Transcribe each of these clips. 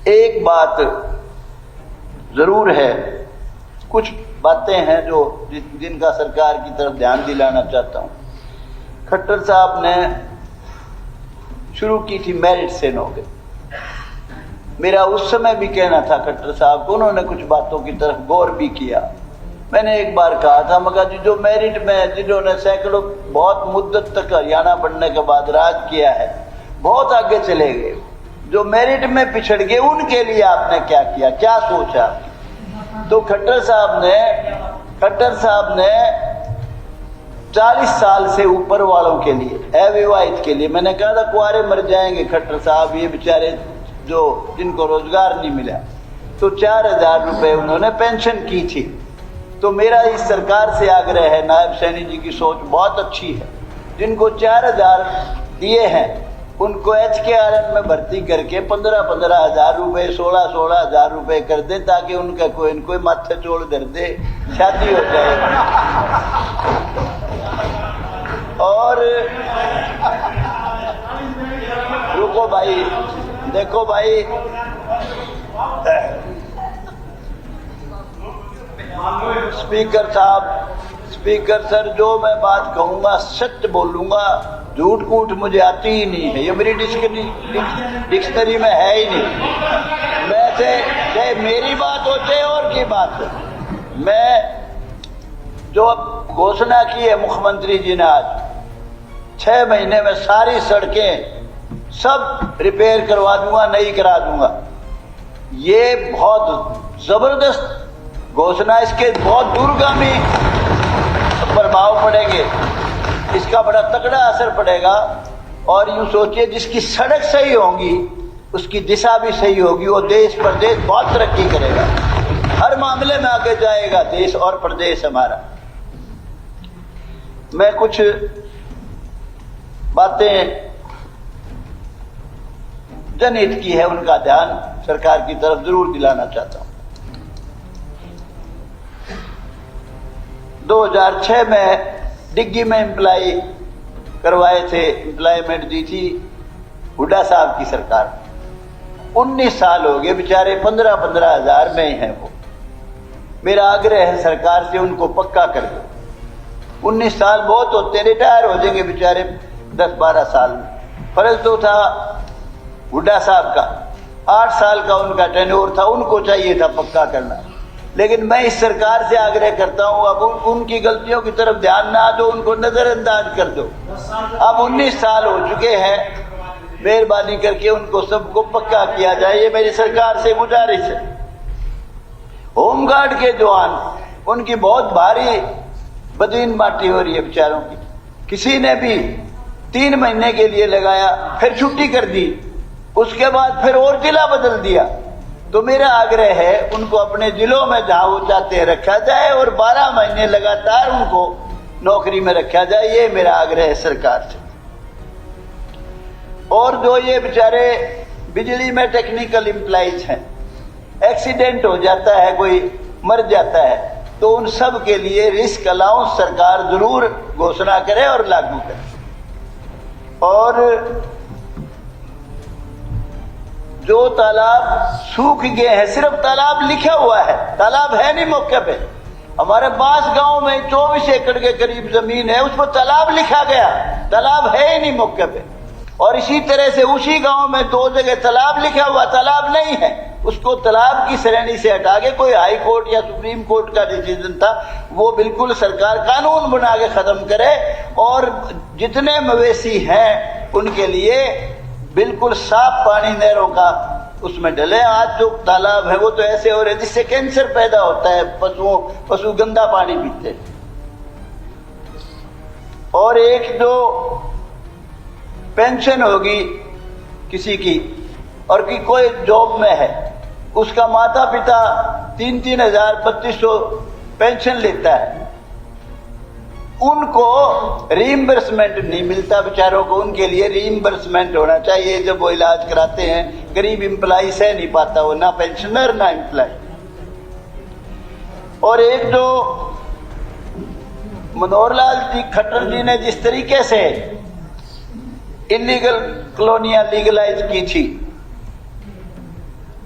एक बात जरूर है, कुछ बातें हैं जो जिनका सरकार की तरफ ध्यान दिलाना चाहता हूँ। खट्टर साहब ने शुरू की थी मेरिट से नौकरी। मेरा उस समय भी कहना था खट्टर साहब को, उन्होंने कुछ बातों की तरफ गौर भी किया। मैंने एक बार कहा था, मगर जी जो मेरिट में जिन्होंने सैकड़ों बहुत मुद्दत तक हरियाणा बनने के बाद राज किया है, बहुत आगे चले गए, जो मेरिट में पिछड़ गए, उनके लिए आपने क्या किया, क्या सोचा? तो खट्टर साहब ने 40 साल से ऊपर वालों के लिए, अविवाहित के लिए, मैंने कहा था कुआरे मर जाएंगे खट्टर साहब, ये बेचारे जो जिनको रोजगार नहीं मिला, तो 4000 रुपए उन्होंने पेंशन की थी। तो मेरा इस सरकार से आग्रह है, नायब सैनी जी की सोच बहुत अच्छी है, जिनको 4000 दिए हैं उनको HKRN में भर्ती करके 15-15 हजार रुपये, 16-16 हजार रुपये कर दे, ताकि उनका कोई माथे चोड़ कर दे, शादी हो जाए। और रुको भाई, देखो भाई, स्पीकर साहब, स्पीकर सर, जो मैं बात कहूंगा सच बोलूंगा, झूठ कूट मुझे आती ही नहीं है, ये मेरी डिक्शनरी में है ही नहीं। वैसे चाहे मेरी बात हो चाहे और की बात हो, मैं जो अब घोषणा की है मुख्यमंत्री जी ने आज, 6 महीने में सारी सड़कें सब रिपेयर करवा दूंगा, नई करा दूंगा, ये बहुत जबरदस्त घोषणा, इसके बहुत दूरगामी प्रभाव पड़ेंगे, इसका बड़ा तगड़ा असर पड़ेगा। और यूं सोचिए, जिसकी सड़क सही होगी उसकी दिशा भी सही होगी, वो देश प्रदेश बहुत तरक्की करेगा, हर मामले में आगे जाएगा देश और प्रदेश हमारा। मैं कुछ बातें जनहित की है, उनका ध्यान सरकार की तरफ जरूर दिलाना चाहता हूं। 2006 में डिग्गी में एम्प्लाई करवाए थे, एम्प्लॉयमेंट दी थी हुड्डा साहब की सरकार। 19 साल हो गए, बेचारे 15-15 हजार में हैं वो। मेरा आग्रह है सरकार से, उनको पक्का कर दो। 19 साल बहुत होते, रिटायर हो जाएंगे बेचारे 10-12 साल में। फर्ज तो था हुड्डा साहब का, 8 साल का उनका टेन्योर था, उनको चाहिए था पक्का करना। लेकिन मैं इस सरकार से आग्रह करता हूं, अब उनकी गलतियों की तरफ ध्यान ना दो, उनको नजरअंदाज कर दो। अब 19 साल हो चुके हैं, मेहरबानी करके उनको सबको पक्का किया जाए, ये मेरी सरकार से गुजारिश है। होमगार्ड के जवान, उनकी बहुत भारी बदीन माटी हो रही है बेचारों की। किसी ने भी 3 महीने के लिए लगाया, फिर छुट्टी कर दी, उसके बाद फिर और जिला बदल दिया। तो मेरा आग्रह है उनको अपने जिलों में जहां वो चाहते हैं रखा जाए और 12 महीने लगातार उनको नौकरी में रखा जाए, ये मेरा आग्रह है सरकार से। और जो ये बेचारे बिजली में टेक्निकल एम्प्लॉइज हैं, एक्सीडेंट हो जाता है, कोई मर जाता है, तो उन सब के लिए रिस्क अलाउंस सरकार जरूर घोषणा करे और लागू करे। और जो तालाब सूख गए हैं, सिर्फ तालाब लिखा हुआ है, तालाब है नहीं मौके पे। हमारे बांस गांव में 24 एकड़ के करीब जमीन है, उस पर तालाब लिखा गया, तालाब है ही नहीं मौके पे। और इसी तरह से उसी गांव में 2 जगह तालाब लिखा हुआ, तालाब नहीं है, उसको तालाब की श्रेणी से हटा के, कोई हाई कोर्ट या सुप्रीम कोर्ट का डिसीजन था, वो बिल्कुल सरकार कानून बना के खत्म करे। और जितने मवेशी हैं उनके लिए बिल्कुल साफ पानी नहरों का उसमें डले। आज जो तालाब है वो तो ऐसे हो रहे जिससे कैंसर पैदा होता है, पशु गंदा पानी पीते। और एक जो पेंशन होगी किसी की और कि कोई जॉब में है, उसका माता पिता 3-3 हजार 3200 पेंशन लेता है, उनको रीइंबर्समेंट नहीं मिलता बेचारों को। उनके लिए रीइंबर्समेंट होना चाहिए। जब वो इलाज कराते हैं, गरीब एम्प्लॉय सह नहीं पाता, वो ना पेंशनर ना एम्प्लॉय। और एक जो मनोहर लाल जी खट्टर जी ने जिस तरीके से इलीगल कॉलोनियां लीगलाइज की थी,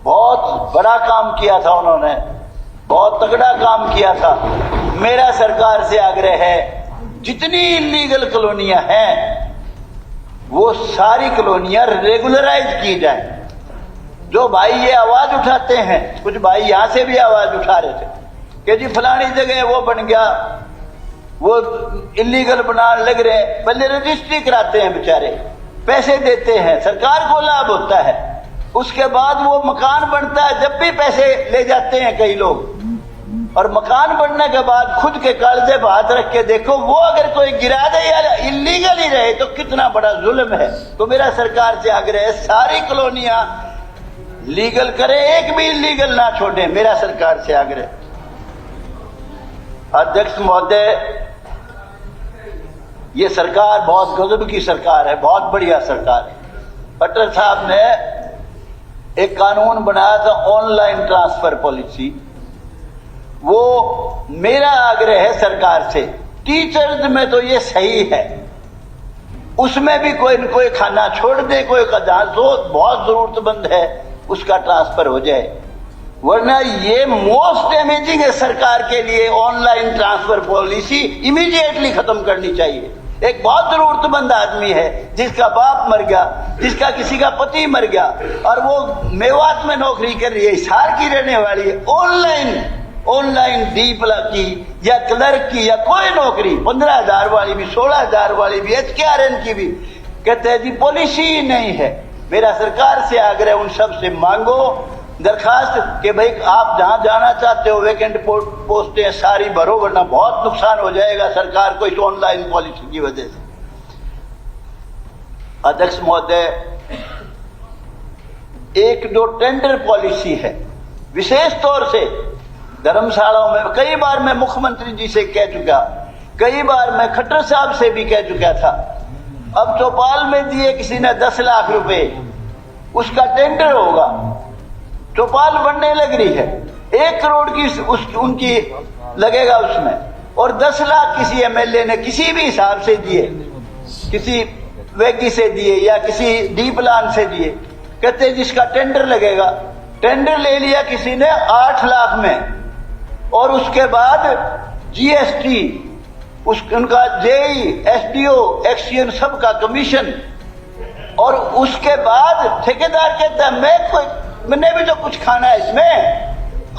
बहुत बहुत बड़ा काम किया था उन्होंने, बहुत तगड़ा काम किया था। मेरा सरकार से आग्रह है, जितनी इलीगल कॉलोनियां हैं वो सारी कॉलोनियां रेगुलराइज की जाए। जो भाई ये आवाज उठाते हैं, कुछ भाई यहां से भी आवाज उठा रहे थे कि जी फलानी जगह वो बन गया, वो इलीगल बनाने लग रहे हैं, पहले रजिस्ट्री कराते हैं बेचारे, पैसे देते हैं, सरकार को लाभ होता है, उसके बाद वो मकान बनता है, जब भी पैसे ले जाते हैं कई लोग, और मकान बनने के बाद खुद के कागजे पर हाथ रख के देखो, वो अगर कोई गिरा दे या इलीगल ही रहे तो कितना बड़ा जुल्म है। तो मेरा सरकार से आग्रह है, सारी कॉलोनियां लीगल करें, एक भी इलीगल ना छोड़े, मेरा सरकार से आग्रह। अध्यक्ष महोदय, ये सरकार बहुत गजब की सरकार है, बहुत बढ़िया सरकार है। खट्टर साहब ने एक कानून बनाया था ऑनलाइन ट्रांसफर पॉलिसी, वो मेरा आग्रह है सरकार से, टीचर्स में तो ये सही है, उसमें भी कोई न कोई खाना छोड़ दे, कोई का बहुत जरूरतमंद है उसका ट्रांसफर हो जाए, वरना ये मोस्ट डैमेजिंग है सरकार के लिए। ऑनलाइन ट्रांसफर पॉलिसी इमीडिएटली खत्म करनी चाहिए। एक बहुत जरूरतमंद आदमी है, जिसका बाप मर गया, जिसका किसी का पति मर गया, और वो मेवात में नौकरी कर रही है, हिसार की रहने वाली है, ऑनलाइन डीपला की या क्लर्क की या कोई नौकरी 15,000 वाली भी, 16,000 वाली भी, HKRN की भी, कहते हैं जी पॉलिसी ही नहीं है। मेरा सरकार से आग्रह, उन सब से मांगो दरखास्त कि भाई आप जहां जाना चाहते हो वैकेंट पोस्टें सारी भरो, वरना बहुत नुकसान हो जाएगा सरकार को इस ऑनलाइन पॉलिसी की वजह से। अध्यक्ष महोदय, एक जो टेंडर पॉलिसी है, विशेष तौर से धर्मशालाओं में, कई बार मैं मुख्यमंत्री जी से कह चुका, कई बार मैं खट्टर साहब से भी कह चुका था। अब चौपाल में दिए किसी ने 10 लाख रुपए, उसका टेंडर होगा, चौपाल बनने लग रही है, 1 करोड़ की उनकी लगेगा उसमें, और 10 लाख किसी MLA ने किसी भी हिसाब से दिए, किसी वेगी से दिए या किसी डी प्लान से दिए, कहते जिसका टेंडर लगेगा, टेंडर ले लिया किसी ने 8 लाख में, और उसके बाद GST, उनका JE, SDO, एक्सियन सबका कमीशन, और उसके बाद ठेकेदार कहता है मैंने भी तो कुछ खाना है इसमें,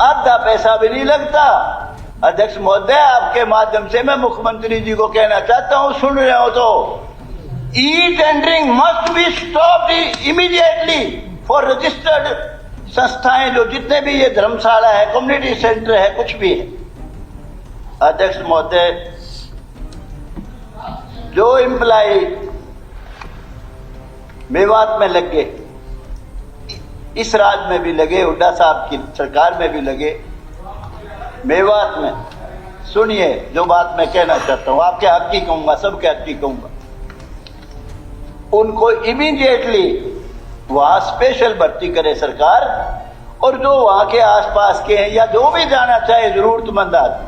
आधा पैसा भी नहीं लगता। अध्यक्ष महोदय, आपके माध्यम से मैं मुख्यमंत्री जी को कहना चाहता हूं, सुन रहे हो तो, e tendering must be stopped immediately for registered संस्थाएं, जो जितने भी ये धर्मशाला है, कम्युनिटी सेंटर है, कुछ भी है। अध्यक्ष महोदय, जो एम्प्लाई मेवात में लगे, इस राज्य में भी लगे, हुड्डा साहब की सरकार में भी लगे, मेवात में, सुनिए जो बात मैं कहना चाहता हूं, आपके हक की कहूंगा, सबके हक की कहूंगा, उनको इमीडिएटली वहां स्पेशल भर्ती करे सरकार, और जो वहां के आसपास के हैं या जो भी जाना चाहे जरूरतमंद आदमी,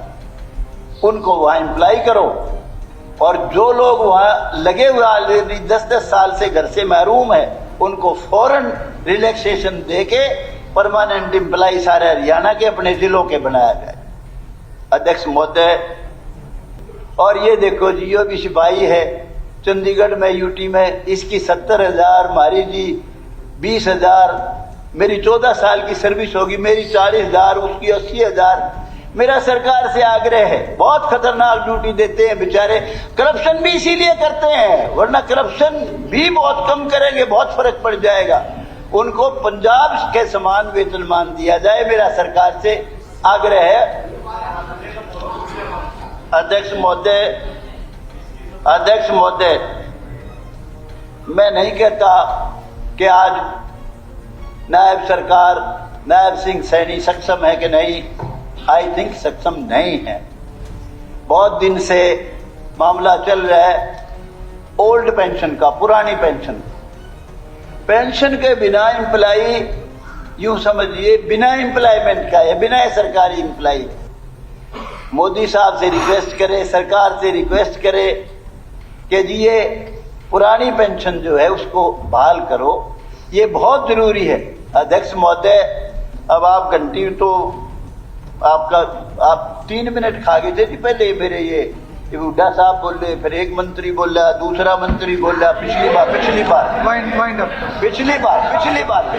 उनको वहां एम्प्लाई करो, और जो लोग वहां लगे हुए ऑलरेडी 10-10 साल से घर से महरूम है, उनको फौरन रिलैक्सेशन देके परमानेंट एम्प्लाई सारे हरियाणा के अपने जिलों के बनाया जाए। अध्यक्ष महोदय, और ये देखो जी, ये भी सिपाही है चंडीगढ़ में, यूटी में, इसकी 70,000, हमारी जी 20,000, मेरी 14 साल की सर्विस होगी, मेरी 40,000, उसकी 80,000। मेरा सरकार से आग्रह है, बहुत खतरनाक ड्यूटी देते हैं बेचारे, करप्शन भी इसीलिए करते हैं, वरना करप्शन भी बहुत कम करेंगे, बहुत फर्क पड़ जाएगा। उनको पंजाब के समान वेतनमान दिया जाए, मेरा सरकार से आग्रह है। अध्यक्ष महोदय, मैं नहीं कहता कि आज नायब सरकार, नायब सिंह सैनी सक्षम है कि नहीं, आई थिंक सक्षम नहीं है। बहुत दिन से मामला चल रहा है ओल्ड पेंशन का, पुरानी पेंशन के बिना एम्प्लाई, यूं समझिए बिना एम्प्लॉयमेंट का है, बिना सरकारी एम्प्लाई। मोदी साहब से रिक्वेस्ट करे, सरकार से रिक्वेस्ट करे कि जी ये पुरानी पेंशन जो है उसको बहाल करो, ये बहुत जरूरी है। अध्यक्ष महोदय, अब आप घंटी तो आप 3 मिनट खा गए थे जी पहले मेरे ये हुड्डा साहब बोले, फिर एक मंत्री बोला, दूसरा मंत्री बोला, पिछली बार वाइंड अप। पिछली बार